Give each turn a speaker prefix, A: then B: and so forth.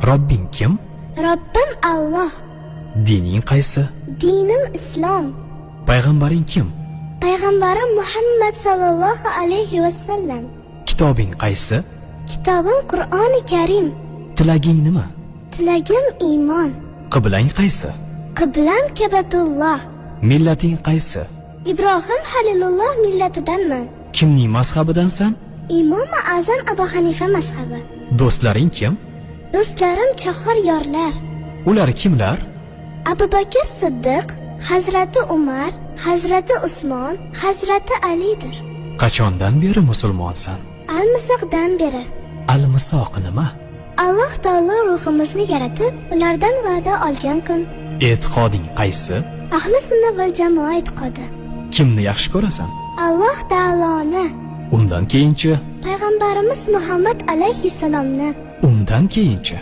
A: Robbing kim?
B: Robbim Alloh.
A: Dining qaysi?
B: Dinim Islom.
A: Payg'ambaring kim?
B: Payg'ambarim Muhammad sallallohu alayhi vasallam.
A: Kitobing qaysi?
B: Kitobim Qur'oni Karim.
A: Tilaging nima?
B: Tilagim iymon.
A: Qiblang qaysi?
B: Qiblam Ka'batulloh.
A: Millating qaysi?
B: Ibrohim Halilulloh millatidanman.
A: Kimning mazhabidansan?
B: Imom Azam Abu Hanifa mazhabi.
A: Do'stlaring kim?
B: Do'stlarim chahor yorlar.
A: Ular kimlar?
B: Abu Bakr Siddiq, Hazrati Umar, Hazrati Usmon, Hazrati Alidir.
A: Qachondan beri musulmonsan?
B: Al-Misoqdan beri.
A: Al-Misoq nima?
B: Alloh taolo ruhimizni yaratib, ulardan va'da olgan kun.
A: E'tiqoding qaysi?
B: Ahli sunna val jamoa e'tiqodi.
A: Kimni yaxshi ko'rasan?
B: Alloh taoloni.
A: Undan keyinchi?
B: Payg'ambarimiz Muhammad alayhissalomni.
A: Undan keyinchi?